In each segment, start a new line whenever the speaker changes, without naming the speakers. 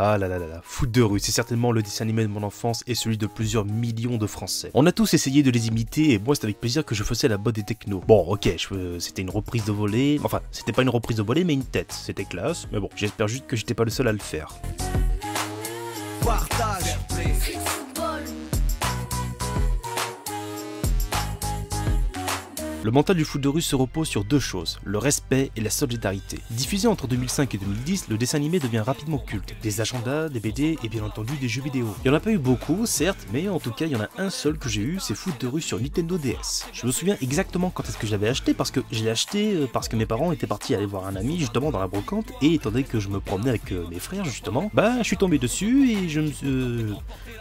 Ah là là là là, Foot de rue, c'est certainement le dessin animé de mon enfance et celui de plusieurs millions de Français. On a tous essayé de les imiter et moi c'est avec plaisir que je faisais la botte des technos. Bon ok, c'était une reprise de volée, enfin c'était pas une reprise de volée mais une tête, c'était classe, mais bon j'espère juste que j'étais pas le seul à le faire.
Partage.
Le mental du foot de rue se repose sur deux choses, le respect et la solidarité. Diffusé entre 2005 et 2010, le dessin animé devient rapidement culte. Des agendas, des BD et bien entendu des jeux vidéo. Il n'y en a pas eu beaucoup, certes, mais en tout cas il y en a un seul que j'ai eu, c'est Foot de rue sur Nintendo DS. Je me souviens exactement quand est-ce que je l'avais acheté, parce que je l'ai acheté parce que mes parents étaient partis aller voir un ami justement dans la brocante, et étant donné que je me promenais avec mes frères justement, bah je suis tombé dessus et je me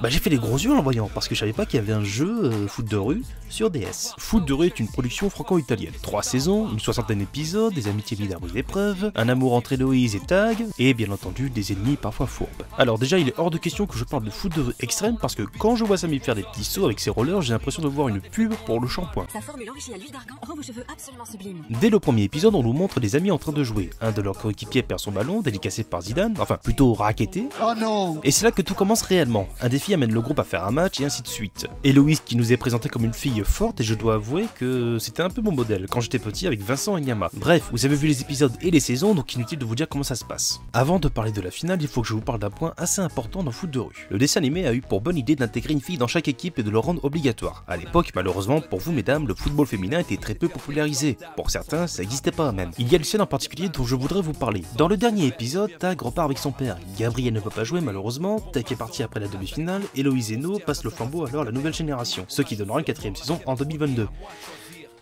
j'ai fait les gros yeux en le voyant, parce que je savais pas qu'il y avait un jeu Foot de rue sur DS. Foot de rue est une production franco-italienne. 3 saisons, une 60aine d'épisodes, des amitiés mises à rude épreuve, un amour entre Héloïse et Tag, et bien entendu des ennemis parfois fourbes. Alors déjà il est hors de question que je parle de foot de rue extrême parce que quand je vois Samy faire des petits sauts avec ses rollers, j'ai l'impression de voir une pub pour le shampoing.
Sa formule originale d'huile d'argan rend vos cheveux absolument sublimes.
Dès le premier épisode, on nous montre des amis en train de jouer. Un de leurs coéquipiers perd son ballon, dédicacé par Zidane, enfin plutôt raquetté.
Oh non.
Et c'est là que tout commence réellement. Un défi amène le groupe à faire un match et ainsi de suite. Héloïse qui nous est présentée comme une fille forte et je dois avouer que c'était un peu mon modèle quand j'étais petit avec Vincent et Nyama. Bref, vous avez vu les épisodes et les saisons, donc inutile de vous dire comment ça se passe. Avant de parler de la finale, il faut que je vous parle d'un point assez important dans Foot de rue. Le dessin animé a eu pour bonne idée d'intégrer une fille dans chaque équipe et de le rendre obligatoire. À l'époque, malheureusement pour vous mesdames, le football féminin était très peu popularisé. Pour certains, ça n'existait pas même. Il y a une scène en particulier dont je voudrais vous parler. Dans le dernier épisode, Tag repart avec son père. Gabriel ne peut pas jouer malheureusement, Tag est parti après la demi-finale, Héloïse et No passent le flambeau alors à la nouvelle génération, ce qui donnera une 4ème saison en 2022.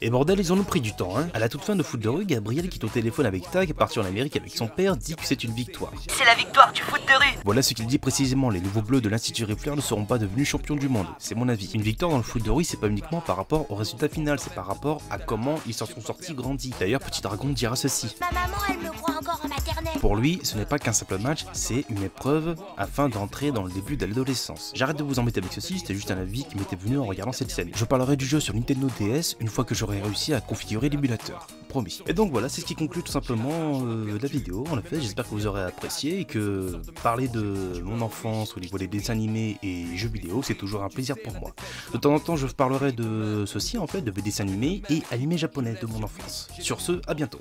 Et bordel, ils en ont pris du temps, hein. À la toute fin de Foot de rue, Gabriel qui est au téléphone avec Tag, parti en Amérique avec son père, dit que c'est une victoire.
C'est la victoire du foot de rue.
Voilà ce qu'il dit précisément, les nouveaux bleus de l'Institut Riffler ne seront pas devenus champions du monde, c'est mon avis. Une victoire dans le foot de rue, c'est pas uniquement par rapport au résultat final, c'est par rapport à comment ils s'en sont sortis grandis. D'ailleurs, Petit Dragon dira ceci.
Ma maman, elle me croit encore en maternelle.
Pour lui, ce n'est pas qu'un simple match, c'est une épreuve afin d'entrer dans le début de l'adolescence. J'arrête de vous embêter avec ceci, c'était juste un avis qui m'était venu en regardant cette scène. Je parlerai du jeu sur Nintendo DS une fois que j'aurai réussi à configurer l'émulateur, promis. Et donc voilà, c'est ce qui conclut tout simplement la vidéo. En effet, j'espère que vous aurez apprécié et que parler de mon enfance au niveau des dessins animés et jeux vidéo, c'est toujours un plaisir pour moi. De temps en temps, je parlerai de ceci en fait, de dessins animés et animés japonais de mon enfance. Sur ce, à bientôt.